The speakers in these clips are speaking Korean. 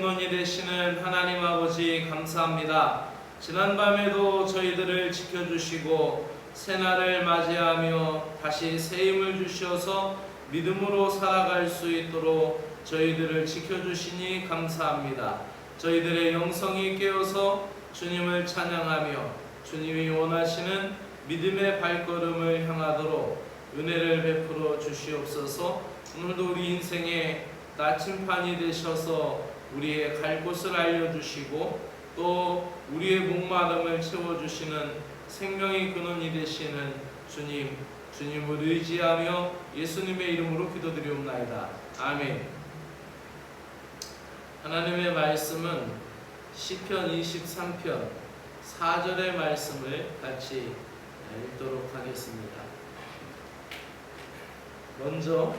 근원이 되시는 하나님 아버지 감사합니다. 지난밤에도 저희들을 지켜주시고 새날을 맞이하며 다시 새 힘을 주셔서 믿음으로 살아갈 수 있도록 저희들을 지켜주시니 감사합니다. 저희들의 영성이 깨어서 주님을 찬양하며 주님이 원하시는 믿음의 발걸음을 향하도록 은혜를 베풀어 주시옵소서. 오늘도 우리 인생의 나침판이 되셔서 우리의 갈 곳을 알려주시고 또 우리의 목마름을 채워주시는 생명의 근원이 되시는 주님을 의지하며 예수님의 이름으로 기도드리옵나이다. 아멘. 하나님의 말씀은 시편 23편 4절의 말씀을 같이 읽도록 하겠습니다. 먼저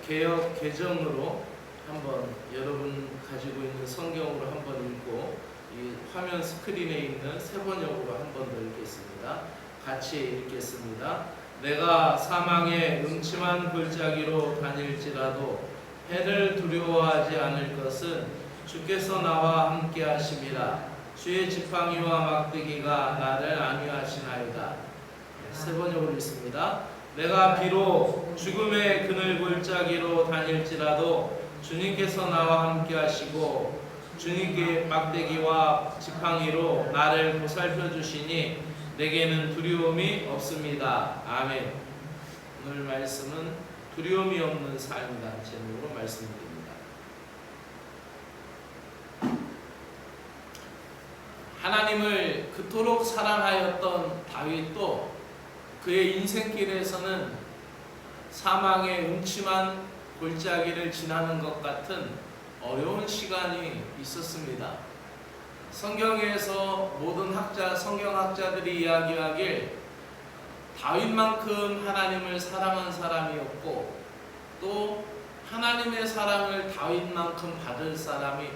개역 개정으로 한번 여러분 가지고 있는 성경으로 한번 읽고 이 화면 스크린에 있는 세 번역으로 한번 더 읽겠습니다. 같이 읽겠습니다. 내가 사망의 음침한 골짜기로 다닐지라도 해를 두려워하지 않을 것은 주께서 나와 함께 하심이라. 주의 지팡이와 막대기가 나를 안위하시나이다. 세 번역으로 읽습니다. 내가 비록 죽음의 그늘 골짜기로 다닐지라도 주님께서 나와 함께 하시고 주님께 막대기와 지팡이로 나를 보살펴 주시니 내게는 두려움이 없습니다. 아멘. 오늘 말씀은 두려움이 없는 삶이라는 제목으로 말씀드립니다. 하나님을 그토록 사랑하였던 다윗도 그의 인생길에서는 사망의 음침한 골짜기를 지나는 것 같은 어려운 시간이 있었습니다. 성경에서 모든 성경학자들이 이야기하길 다윗만큼 하나님을 사랑한 사람이 없고 또 하나님의 사랑을 다윗만큼 받은 사람이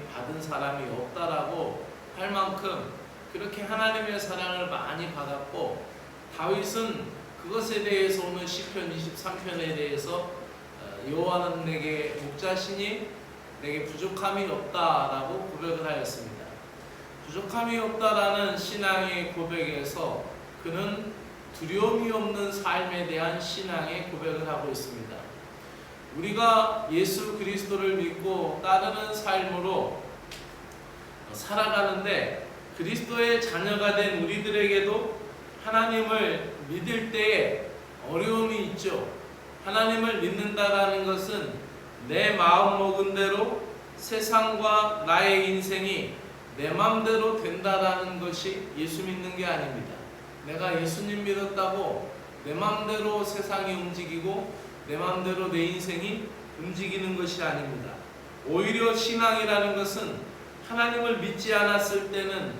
없다라고 할 만큼 그렇게 하나님의 사랑을 많이 받았고 다윗은 그것에 대해서 오늘 시편 23편에 대해서 여호와는 내게 목자시니 내게 부족함이 없다라고 고백을 하였습니다. 부족함이 없다라는 신앙의 고백에서 그는 두려움이 없는 삶에 대한 신앙의 고백을 하고 있습니다. 우리가 예수 그리스도를 믿고 따르는 삶으로 살아가는데 그리스도의 자녀가 된 우리들에게도 하나님을 믿을 때에 어려움이 있죠. 하나님을 믿는다라는 것은 내 마음 먹은 대로 세상과 나의 인생이 내 마음대로 된다라는 것이 예수 믿는 게 아닙니다. 내가 예수님 믿었다고 내 마음대로 세상이 움직이고 내 마음대로 내 인생이 움직이는 것이 아닙니다. 오히려 신앙이라는 것은 하나님을 믿지 않았을 때는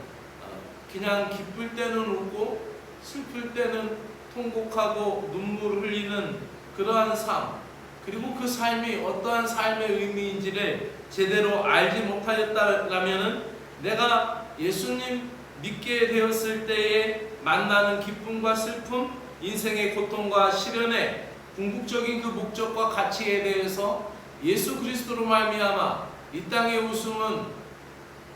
그냥 기쁠 때는 웃고 슬플 때는 통곡하고 눈물을 흘리는 그러한 삶, 그리고 그 삶이 어떠한 삶의 의미인지를 제대로 알지 못하였다면 내가 예수님 믿게 되었을 때에 만나는 기쁨과 슬픔, 인생의 고통과 시련의 궁극적인 그 목적과 가치에 대해서 예수 그리스도로 말미암아 이 땅의 웃음은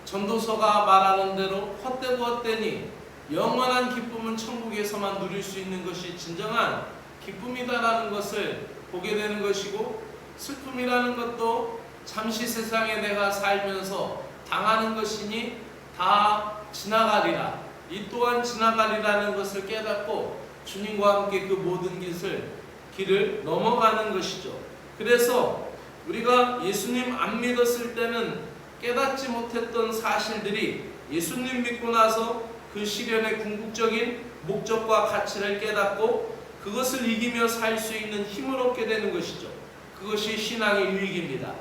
전도서가 말하는 대로 헛되고 헛되니 영원한 기쁨은 천국에서만 누릴 수 있는 것이 진정한 기쁨이다라는 것을 보게 되는 것이고, 슬픔이라는 것도 잠시 세상에 내가 살면서 당하는 것이니 다 지나가리라, 이 또한 지나가리라는 것을 깨닫고 주님과 함께 그 모든 길을 넘어가는 것이죠. 그래서 우리가 예수님 안 믿었을 때는 깨닫지 못했던 사실들이 예수님 믿고 나서 그 시련의 궁극적인 목적과 가치를 깨닫고 그것을 이기며 살 수 있는 힘을 얻게 되는 것이죠. 그것이 신앙의 유익입니다.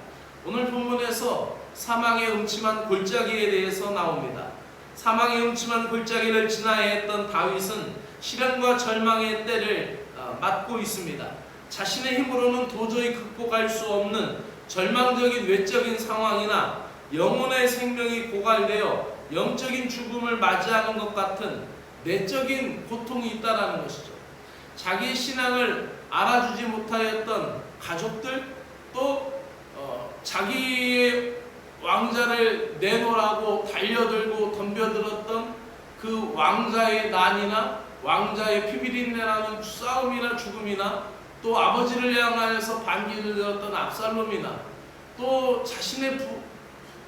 오늘 본문에서 사망의 음침한 골짜기에 대해서 나옵니다. 사망의 음침한 골짜기를 지나야 했던 다윗은 시련과 절망의 때를 맞고 있습니다. 자신의 힘으로는 도저히 극복할 수 없는 절망적인 외적인 상황이나 영혼의 생명이 고갈되어 영적인 죽음을 맞이하는 것 같은 내적인 고통이 있다는 것이죠. 자기의 신앙을 알아주지 못하였던 가족들, 또 자기의 왕자를 내놓으라고 달려들고 덤벼들었던 그 왕자의 난이나 왕자의 피비린내나는 싸움이나 죽음이나 또 아버지를 향하여서 반기를 들었던 압살롬이나 또 자신의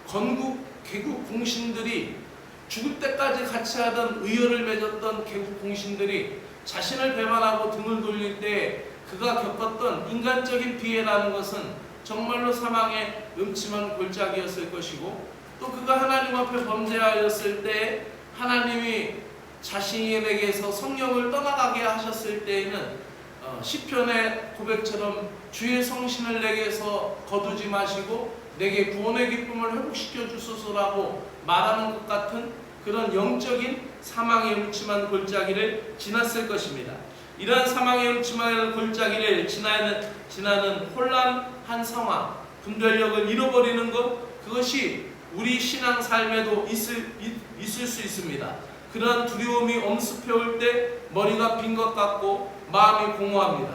건국 개국 공신들이 죽을 때까지 같이 하던 의열을 맺었던 개국 공신들이 자신을 배반하고 등을 돌릴 때 그가 겪었던 인간적인 피해라는 것은 정말로 사망의 음침한 골짜기였을 것이고, 또 그가 하나님 앞에 범죄하였을 때 하나님이 자신에게서 성령을 떠나가게 하셨을 때에는 시편의 고백처럼 주의 성신을 내게서 거두지 마시고 내게 구원의 기쁨을 회복시켜 주소서라고 말하는 것 같은 그런 영적인 사망의 음침한 골짜기를 지났을 것입니다. 이러한 사망의 음침한 골짜기를 지나는 혼란한 상황, 분별력을 잃어버리는 것, 그것이 우리 신앙 삶에도 있을 수 있습니다. 그러한 두려움이 엄습해올 때 머리가 빈 것 같고 마음이 공허합니다.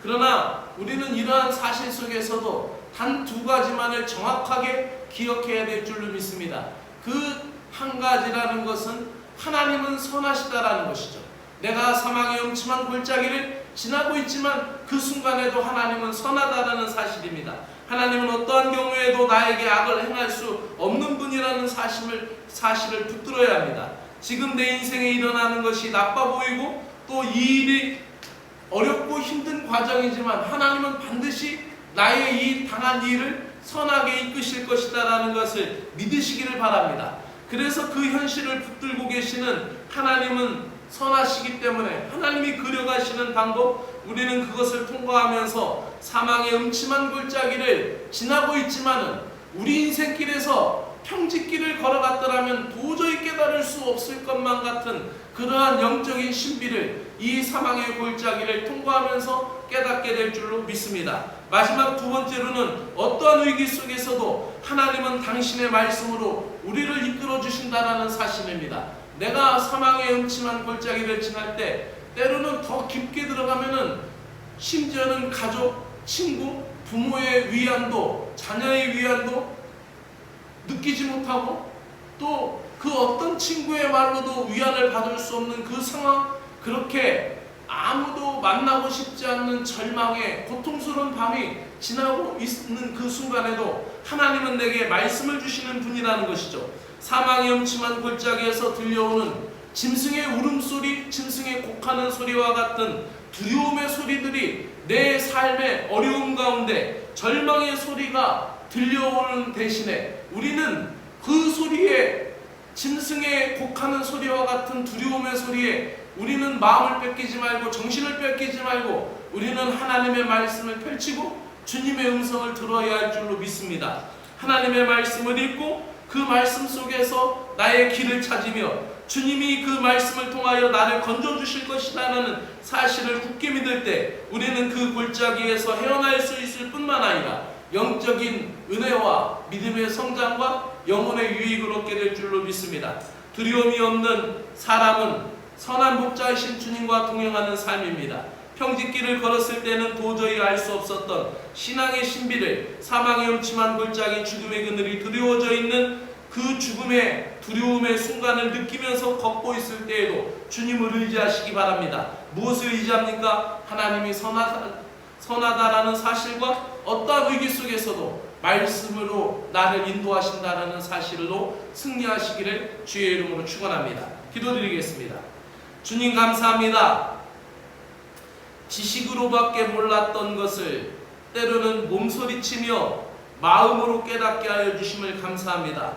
그러나 우리는 이러한 사실 속에서도 단 두 가지만을 정확하게 기억해야 될 줄로 믿습니다. 그 한 가지라는 것은 하나님은 선하시다라는 것이죠. 내가 사망의 음침한 골짜기를 지나고 있지만 그 순간에도 하나님은 선하다라는 사실입니다. 하나님은 어떠한 경우에도 나에게 악을 행할 수 없는 분이라는 사실을 붙들어야 합니다. 지금 내 인생에 일어나는 것이 나빠 보이고 또 이 일이 어렵고 힘든 과정이지만 하나님은 반드시 나의 이 당한 일을 선하게 이끄실 것이다라는 것을 믿으시기를 바랍니다. 그래서 그 현실을 붙들고 계시는 하나님은 선하시기 때문에 하나님이 그려가시는 방법, 우리는 그것을 통과하면서 사망의 음침한 골짜기를 지나고 있지만은 우리 인생길에서 평지길을 걸어갔더라면 도저히 깨달을 수 없을 것만 같은 그러한 영적인 신비를 이 사망의 골짜기를 통과하면서 깨닫게 될 줄로 믿습니다. 마지막 두 번째로는 어떠한 위기 속에서도 하나님은 당신의 말씀으로 우리를 이끌어 주신다라는 사실입니다. 내가 사망의 음침한 골짜기를 지날 때 때로는 더 깊게 들어가면은 심지어는 가족, 친구, 부모의 위안도, 자녀의 위안도 느끼지 못하고 또 그 어떤 친구의 말로도 위안을 받을 수 없는 그 상황, 그렇게 아무도 만나고 싶지 않는 절망의 고통스러운 밤이 지나고 있는 그 순간에도 하나님은 내게 말씀을 주시는 분이라는 것이죠. 사망의 음침한 골짜기에서 들려오는 짐승의 울음소리, 짐승의 곡하는 소리와 같은 두려움의 소리들이 내 삶의 어려움 가운데 절망의 소리가 들려오는 대신에 우리는 그 소리에, 짐승의 곡하는 소리와 같은 두려움의 소리에 우리는 마음을 뺏기지 말고 정신을 뺏기지 말고 우리는 하나님의 말씀을 펼치고 주님의 음성을 들어야 할 줄로 믿습니다. 하나님의 말씀을 읽고 그 말씀 속에서 나의 길을 찾으며 주님이 그 말씀을 통하여 나를 건져주실 것이라는 사실을 굳게 믿을 때 우리는 그 골짜기에서 헤어날 수 있을 뿐만 아니라 영적인 은혜와 믿음의 성장과 영혼의 유익을 얻게 될 줄로 믿습니다. 두려움이 없는 사람은 선한 목자이신 주님과 동행하는 삶입니다. 평지길을 걸었을 때는 도저히 알 수 없었던 신앙의 신비를, 사망의 음침한 골짜기 죽음의 그늘이 두려워져 있는 그 죽음의 두려움의 순간을 느끼면서 걷고 있을 때에도 주님을 의지하시기 바랍니다. 무엇을 의지합니까? 하나님이 선하다라는 사실과 어떠한 위기 속에서도 말씀으로 나를 인도하신다라는 사실로 승리하시기를 주의 이름으로 축원합니다. 기도드리겠습니다. 주님 감사합니다. 지식으로밖에 몰랐던 것을 때로는 몸소리치며 마음으로 깨닫게 하여 주심을 감사합니다.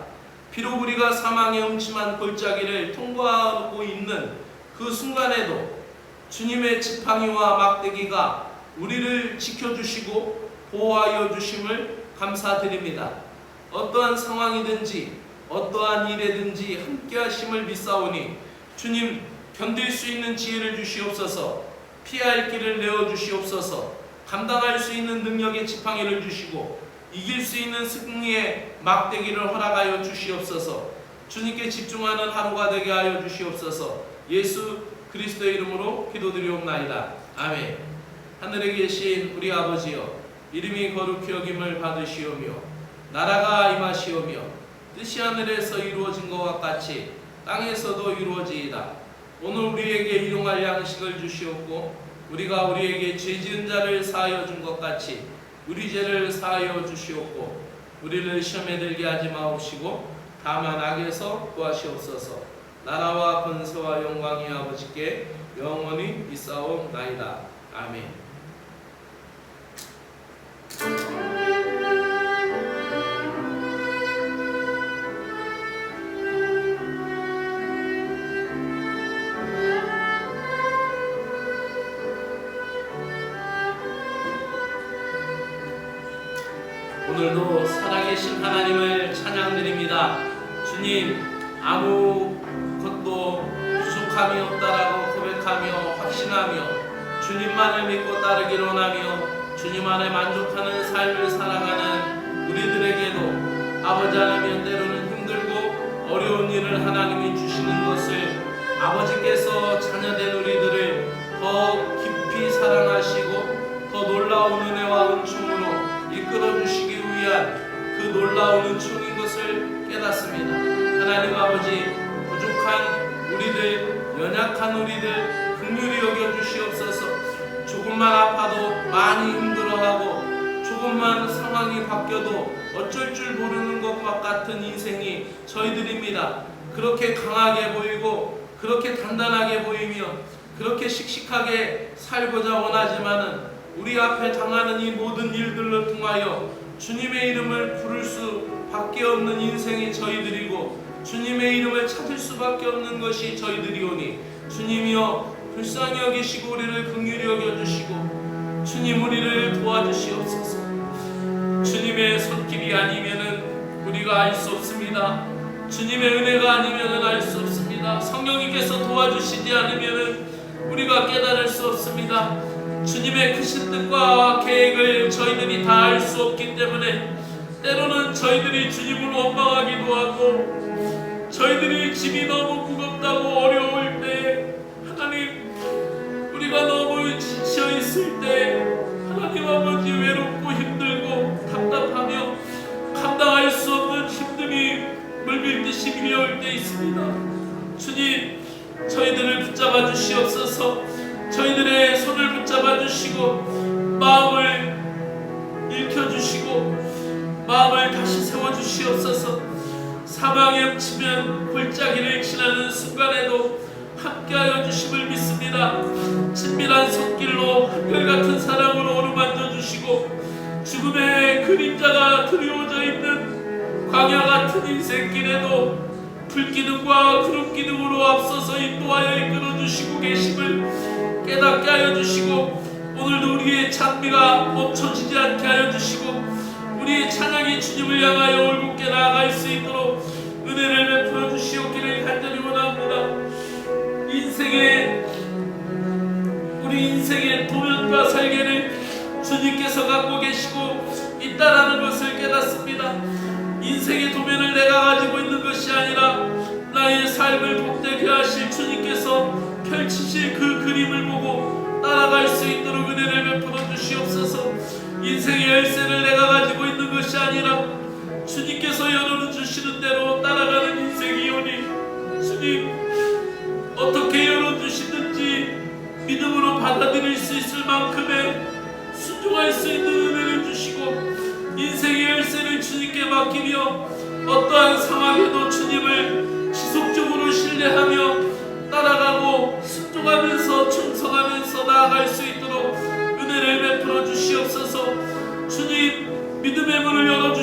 비록 우리가 사망의 음침한 골짜기를 통과하고 있는 그 순간에도 주님의 지팡이와 막대기가 우리를 지켜주시고 보호하여 주심을 감사드립니다. 어떠한 상황이든지 어떠한 일에든지 함께 하심을 믿사오니 주님 견딜 수 있는 지혜를 주시옵소서, 피할 길을 내어주시옵소서, 감당할 수 있는 능력의 지팡이를 주시고 이길 수 있는 승리의 막대기를 허락하여 주시옵소서. 주님께 집중하는 하루가 되게 하여 주시옵소서. 예수 그리스도의 이름으로 기도드리옵나이다. 아멘. 하늘에 계신 우리 아버지여, 이름이 거룩히 여김을 받으시오며 나라가 임하시오며 뜻이 하늘에서 이루어진 것과 같이 땅에서도 이루어지이다. 오늘 우리에게 일용할 양식을 주시옵고 우리가 우리에게 죄 지은 자를 사하여 준 것 같이 우리 죄를 사하여 주시옵고 우리를 시험에 들게 하지 마옵시고 다만 악에서 구하시옵소서. 나라와 권세와 영광이 아버지께 영원히 있사옵나이다. 아멘. 오늘도 살아계신 하나님을 찬양드립니다. 주님, 아무것도 부족함이 없다라고 고백하며 확신하며 주님만을 믿고 따르기를 원하며 주님 안에 만족하는 삶을 살아가는 우리들에게도 아버지 하나님 때로는 힘들고 어려운 일을 하나님이 주시는 것을 아버지께서 자녀된 우리들을 더 깊이 사랑하시고 더 놀라운 은혜와 은총으로 이끌어 주시기 위한 그 놀라운 은총인 것을 깨닫습니다. 하나님 아버지, 부족한 우리들, 연약한 우리들 긍휼히 여겨 주시옵소서. 조금만 아파도 많이 힘들어하고 조금만 상황이 바뀌어도 어쩔 줄 모르는 것과 같은 인생이 저희들입니다. 그렇게 강하게 보이고 그렇게 단단하게 보이며 그렇게 씩씩하게 살고자 원하지만은 우리 앞에 당하는 이 모든 일들로 통하여 주님의 이름을 부를 수밖에 없는 인생이 저희들이고 주님의 이름을 찾을 수밖에 없는 것이 저희들이오니 주님이여 불쌍히 여기시고 우리를 긍휼히 여겨주시고 주님 우리를 도와주시옵소서. 주님의 손길이 아니면은 우리가 알 수 없습니다. 주님의 은혜가 아니면은 알 수 없습니다. 성령님께서 도와주시지 않으면은 우리가 깨달을 수 없습니다. 주님의 크신 뜻과 계획을 저희들이 다 알 수 없기 때문에 때로는 저희들이 주님을 원망하기도 하고 저희들이 짐이 너무 무겁다고 어려울 때 하나님 우리가 너무 지쳐 있을 때 하나님 아버지 외롭고 힘들고 답답하며 감당할 수 없는 힘듦이 물밀듯이 밀려올 때 있습니다. 주님 저희들을 붙잡아 주시옵소서. 저희들의 손을 붙잡아 주시고 마음을 일으켜주시고 마음을 다시 세워주시옵소서. 사망에 훔치면 골짜기를 지나는 순간에도 함께하여 주심을 믿습니다. 친밀한 손길로 한결같은 사랑으로 어루만져 주시고 죽음의 그림자가 드리워져 있는 광야 같은 인생길에도 불기둥과 구름기둥으로 앞서서 인도하여 이끌어 주시고 계심을 깨닫게 하여 주시고 오늘도 우리의 찬미가 멈춰지지 않게 하여 주시고 우리의 찬양이 주님을 향하여 올곧게 나아갈 수 있도록 은혜를 베풀어 주시옵기를 간절히 원합니다. 우리 인생의 도면과 설계를 주님께서 갖고 계시고 있다라는 것을 깨닫습니다. 인생의 도면을 내가 가지고 있는 것이 아니라 나의 삶을 복되게 하실 주님께서 펼치실 그 그림을 보고 따라갈 수 있도록 은혜를 베풀어 주시옵소서. 인생의 열쇠를 내가 가지고 있는 것이 아니라 주님께서 열어주시는 대로 따라가는 인생이오니 주님 어떻게 열어주시든지 믿음으로 받아들일 수 있을 만큼의 순종할 수 있는 은혜를 주시고 인생의 열쇠를 주님께 맡기며 어떠한 상황에도 주님을 지속적으로 신뢰하며 따라가고 순종하면서 충성하면서 나아갈 수 있도록 은혜를 베풀어 주시옵소서. 주님 믿음의 문을 열어주시옵소서.